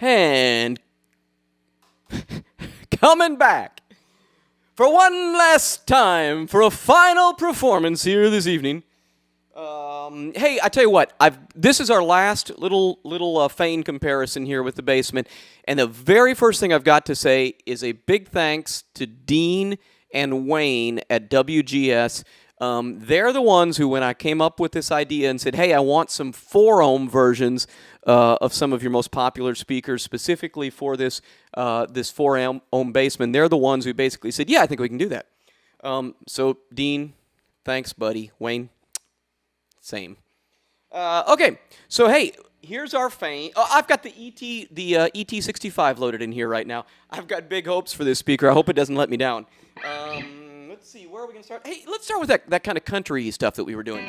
And coming back for one last time for a final performance here this evening. Hey, I tell you what, this is our last little Fane comparison here with the Bassman, and the very first thing I've got to say is a big thanks to Dean and Wayne at WGS. They're the ones who, when I came up with this idea and said, hey, I want some 4-ohm versions of some of your most popular speakers, specifically for this 4-ohm Bassman, they're the ones who basically said, yeah, I think we can do that. So, Dean, thanks, buddy. Wayne, same. Okay, so hey, here's our Fane. Oh, I've got the ET65 loaded in here right now. I've got big hopes for this speaker. I hope it doesn't let me down. Let's see, where are we going to start? Hey, let's start with that kind of country stuff that we were doing.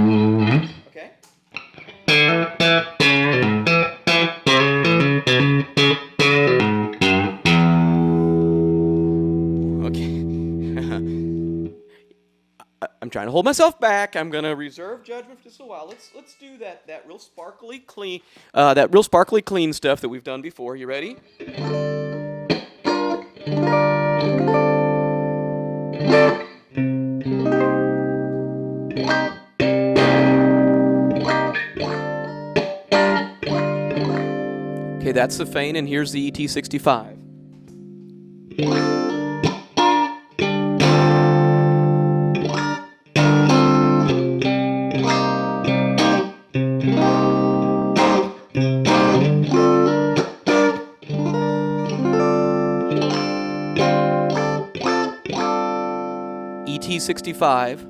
Okay. I'm trying to hold myself back. I'm gonna reserve judgment for just a while. Let's do that real sparkly clean stuff that we've done before. You ready? Okay, that's the Fane, and here's the ET65. ET65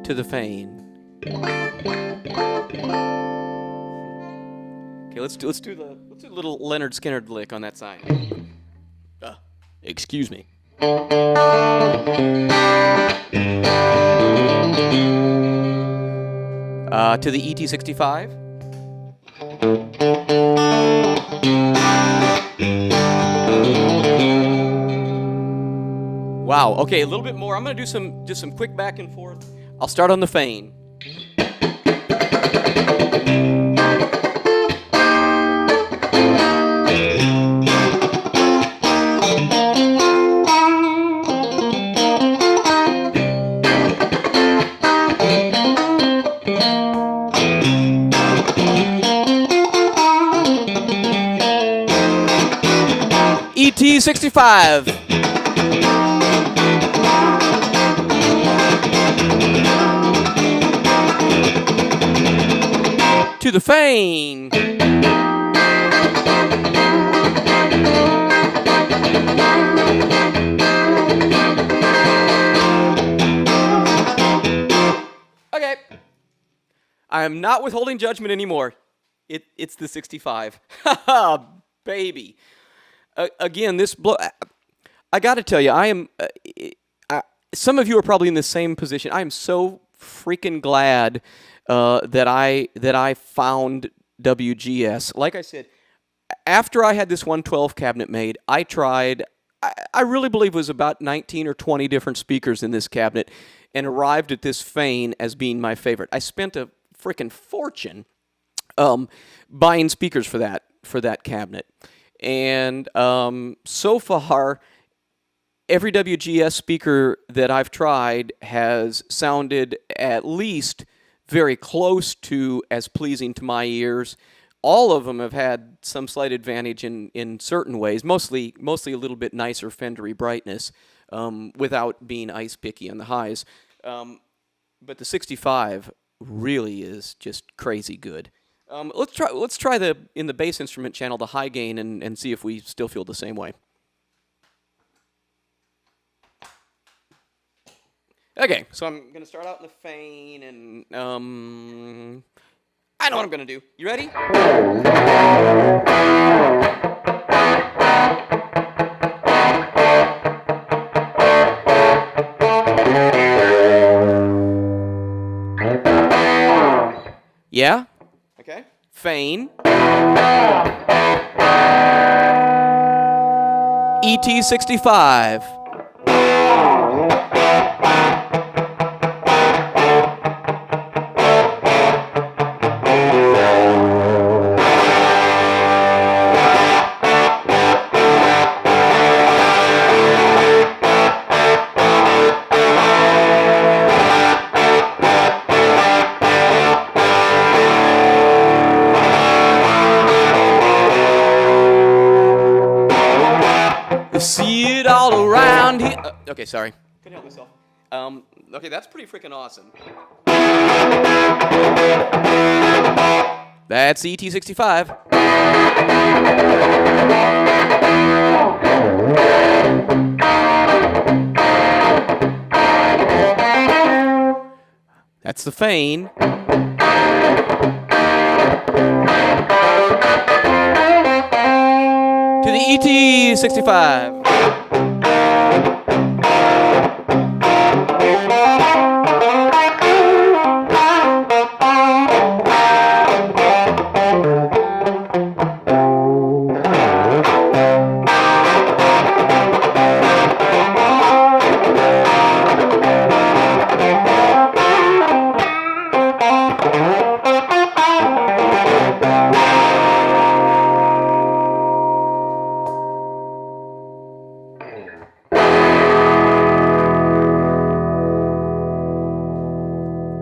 to the Fane. Okay, let's do a little Leonard Skinner lick on that side. Excuse me. To the ET65. Wow. Okay, a little bit more. I'm going to do some quick back and forth. I'll start on the Fane. ET65. To the Fane. Okay. I am not withholding judgment anymore. It's the 65. Haha, baby. Again, I got to tell you, some of you are probably in the same position. I am so freaking glad that I found WGS. Like I said, after I had this 112 cabinet made, I really believe it was about 19 or 20 different speakers in this cabinet, and arrived at this Fane as being my favorite. I spent a freaking fortune buying speakers for that cabinet. And so far, every WGS speaker that I've tried has sounded at least very close to as pleasing to my ears. All of them have had some slight advantage in certain ways, mostly a little bit nicer Fendery brightness, without being ice picky on the highs. But the 65 really is just crazy good. Let's try in the bass instrument channel the high gain and see if we still feel the same way. Okay, so I'm going to start out in the Fane, and I know what I'm going to do. You ready? Yeah? Okay. Fane. ET65. See it all around here. Okay, sorry. Couldn't help myself. Okay, that's pretty freaking awesome. That's the ET65. That's the Fane. To the ET65.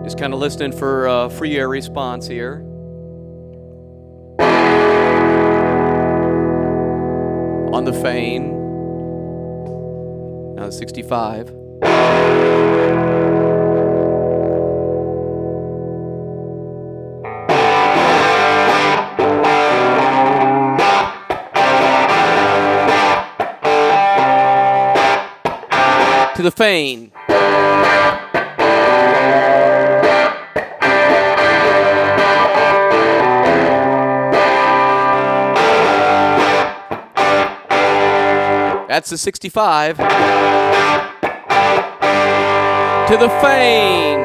Just kind of listening for free air response here. On the Fane. Now the 65. To the Fane. That's the 65. To the Fane.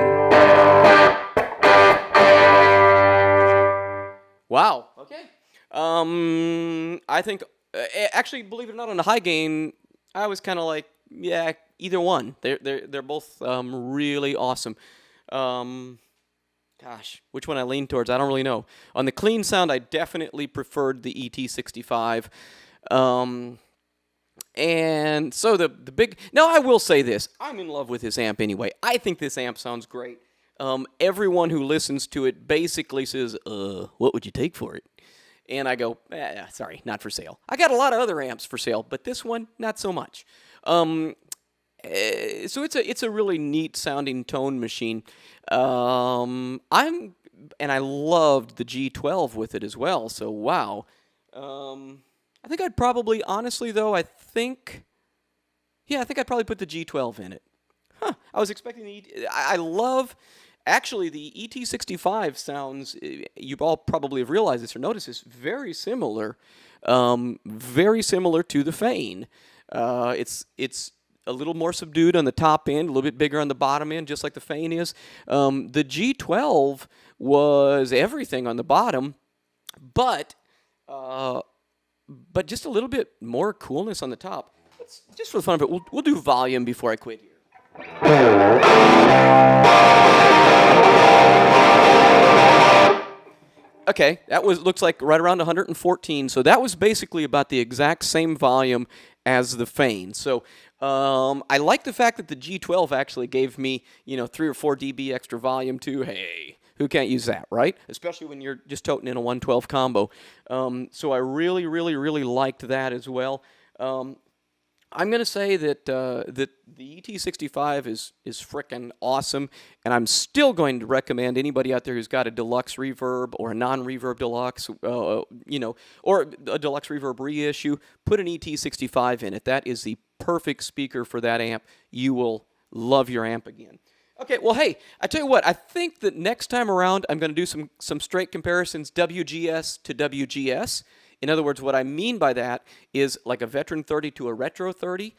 Wow. Okay. I think, actually, believe it or not, on the high gain, I was kind of like, yeah, either one. They're both really awesome. Gosh, which one I lean towards, I don't really know. On the clean sound, I definitely preferred the ET65. And so the big... Now, I will say this. I'm in love with this amp anyway. I think this amp sounds great. Everyone who listens to it basically says, what would you take for it? And I go, sorry, not for sale. I got a lot of other amps for sale, but this one, not so much. So it's a really neat sounding tone machine. And I loved the G12 with it as well, so wow. I think I'd probably, honestly though, I think I'd probably put the G12 in it. Huh, I was expecting I love, actually the ET65 sounds, you all probably have realized this or noticed this, very similar to the Fane. It's a little more subdued on the top end, a little bit bigger on the bottom end, just like the Fane is. The G12 was everything on the bottom, but just a little bit more coolness on the top. Just for the fun of it, we'll do volume before I quit here. Okay, that looks like right around 114, so that was basically about the exact same volume as the Fane. So I like the fact that the G12 actually gave me, 3 or 4 dB extra volume too. Hey, who can't use that, right? Especially when you're just toting in a 112 combo. So I really, really, really liked that as well. I'm going to say that the ET65 is frickin' awesome, and I'm still going to recommend anybody out there who's got a deluxe reverb or a non-reverb deluxe, or a deluxe reverb reissue, put an ET65 in it. That is the perfect speaker for that amp. You will love your amp again. Okay, well, hey, I tell you what, I think that next time around I'm going to do some straight comparisons, WGS to WGS. In other words, what I mean by that is like a Veteran 30 to a Retro 30,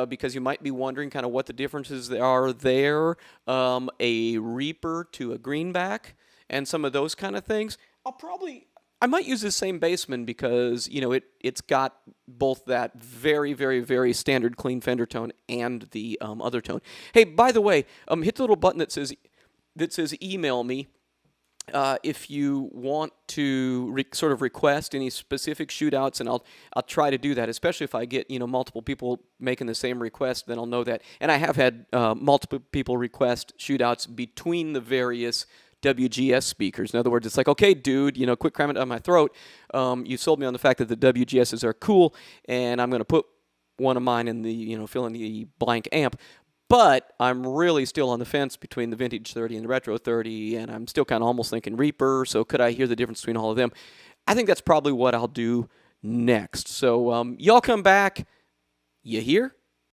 because you might be wondering kind of what the differences are there, a Reaper to a Greenback, and some of those kind of things. I'll probably I might use the same Bassman because, you know, it's got both that very, very, very standard clean Fender tone and the other tone. Hey, by the way, hit the little button that says email me if you want to sort of request any specific shootouts, and I'll try to do that. Especially if I get, you know, multiple people making the same request, then I'll know that. And I have had multiple people request shootouts between the various WGS speakers. In other words, it's like, okay, dude, you know, quit cramming it down my throat. You sold me on the fact that the WGSs are cool, and I'm going to put one of mine in the, you know, fill in the blank amp. But I'm really still on the fence between the Vintage 30 and the Retro 30, and I'm still kind of almost thinking Reaper, so could I hear the difference between all of them? I think that's probably what I'll do next. So y'all come back. You hear?